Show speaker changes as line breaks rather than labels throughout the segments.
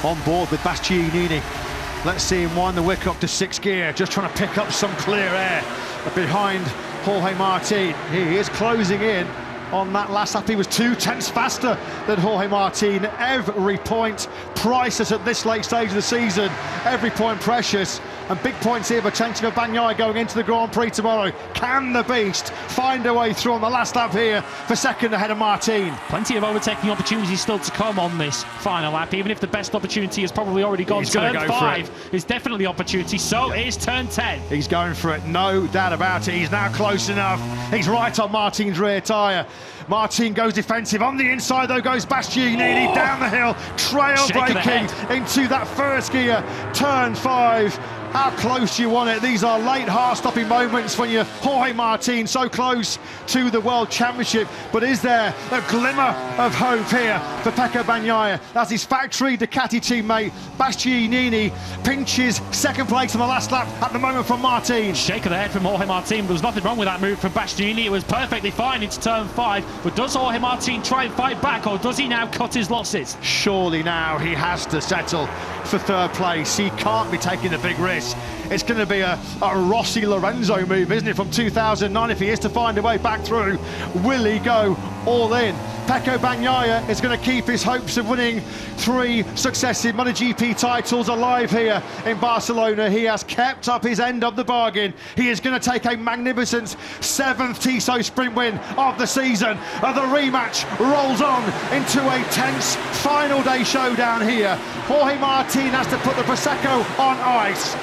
on board with Bastianini. Let's see him wind the wick up to 6th gear, just trying to pick up some clear air behind Jorge Martin. He is closing in on that last lap. He was 2/10 faster than Jorge Martin. Every point priceless at this late stage of the season. Every point precious. And big points here potentially for Bagnaia going into the Grand Prix tomorrow. Can the Beast find a way through on the last lap here for second ahead of Martin?
Plenty of overtaking opportunities still to come on this final lap, even if the best opportunity has probably already gone. Turn 5 is definitely opportunity, so is turn 10.
He's going for it, no doubt about it. He's now close enough. He's right on Martin's rear tyre. Martin goes defensive. On the inside, though, goes Bastianini down the hill, trail braking into that first gear, turn 5. How close you want it. These are late heart-stopping moments when you're Jorge Martin so close to the World Championship. But is there a glimmer of hope here for Pecco Bagnaia as his factory Ducati teammate Bastianini pinches second place on the last lap at the moment from Martin?
Shake of the head from Jorge Martin. There was nothing wrong with that move from Bastianini. It was perfectly fine into turn 5. But does Jorge Martin try and fight back, or does he now cut his losses?
Surely now he has to settle for 3rd place. He can't be taking the big risk. It's going to be a Rossi Lorenzo move, isn't it, from 2009 if he is to find a way back through. Will he go all in? Pecco Bagnaia is going to keep his hopes of winning 3 successive MotoGP titles alive here in Barcelona. He has kept up his end of the bargain. He is going to take a magnificent 7th Tissot Sprint win of the season. The rematch rolls on into a tense final day showdown here. Jorge Martin has to put the Prosecco on ice.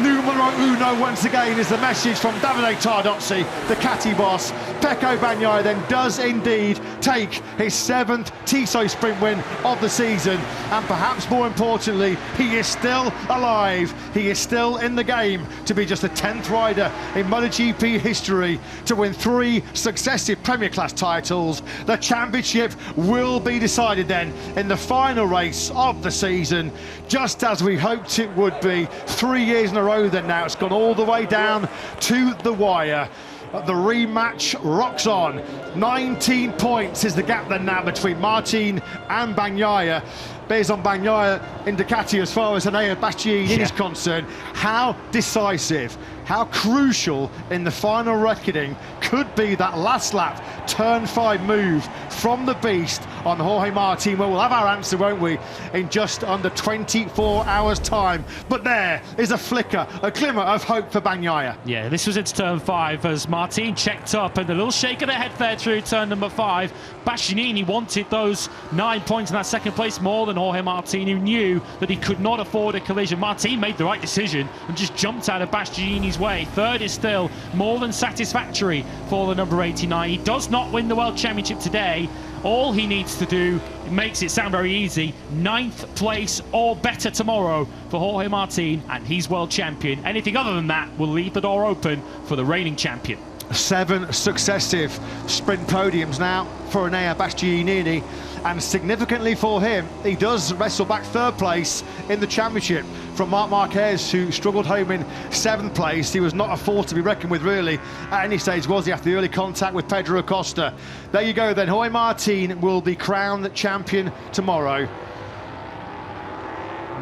Numero uno once again is the message from Davide Tardozzi, the Ducati boss. Pecco Bagnaia then does indeed take his 7th Tissot Sprint win of the season, and perhaps more importantly, he is still alive. He is still in the game to be just the 10th rider in MotoGP history to win 3 successive Premier Class titles. The championship will be decided then in the final race of the season, just as we hoped it would be. 3 years in a row then now, it's gone all the way down to the wire. The rematch rocks on. 19 points is the gap then now between Martin and Bagnaia. Based on Bagnaia in Ducati as far as Enea Bastianini is concerned. How decisive, how crucial in the final reckoning could be that last lap turn 5 move from the Beast on Jorge Martin? Well, we'll have our answer, won't we, in just under 24 hours time. But there is a flicker, a glimmer of hope for Bagnaia.
Yeah, this was into turn 5 as Martin checked up, and a little shake of the head there through turn number 5. Bastianini wanted those 9 points in that second place more than Jorge Martin, who knew that he could not afford a collision. Martin made the right decision and just jumped out of Bastianini's way. 3rd is still more than satisfactory for the number 89. He does not win the World Championship today. All he needs to do, it makes it sound very easy, 9th place or better tomorrow for Jorge Martin, and he's world champion. Anything other than that will leave the door open for the reigning champion.
7 successive sprint podiums now for Enea Bastianini, and significantly for him, he does wrestle back 3rd place in the championship from Marc Marquez, who struggled home in 7th place. He was not a force to be reckoned with really at any stage, was he, after the early contact with Pedro Acosta. There you go then, Jorge Martin will be crowned champion tomorrow.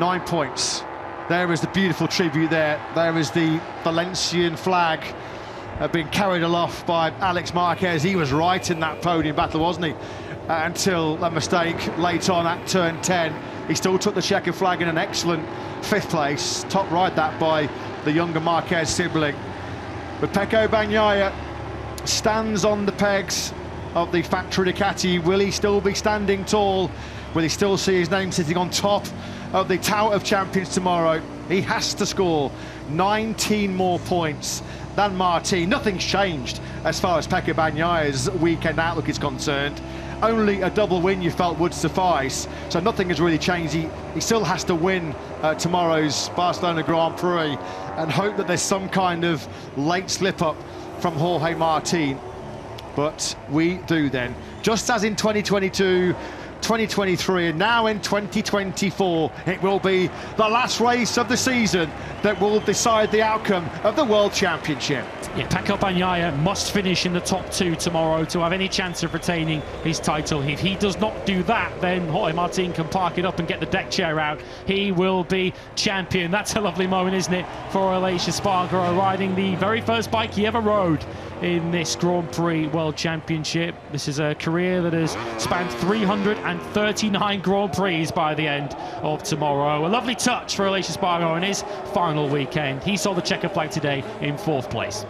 9 points. There is the beautiful tribute there. There is the Valencian flag being carried aloft by Alex Marquez. He was right in that podium battle, wasn't he? Until a mistake late on at turn 10. He still took the checkered flag in an excellent 5th place. Top right that by the younger Marquez sibling. But Pecco Bagnaia stands on the pegs of the factory Ducati. Will he still be standing tall? Will he still see his name sitting on top of the Tower of Champions tomorrow? He has to score 19 more points than Martin. Nothing's changed as far as Pecco Bagnaia's weekend outlook is concerned. Only a double win you felt would suffice, so nothing has really changed. He still has to win tomorrow's Barcelona Grand Prix and hope that there's some kind of late slip-up from Jorge Martin. But we do then. Just as in 2022, 2023, and now in 2024 it will be the last race of the season that will decide the outcome of the World Championship.
Yeah, Pecco Bagnaia must finish in the top 2 tomorrow to have any chance of retaining his title. If he does not do that, then Jorge Martin can park it up and get the deck chair out. He will be champion. That's a lovely moment, isn't it, for Aleix Espargaro, riding the very first bike he ever rode in this Grand Prix World Championship. This is a career that has spanned 339 Grand Prix by the end of tomorrow. A lovely touch for Aleix Espargaro in his final weekend. He saw the checker flag today in 4th place.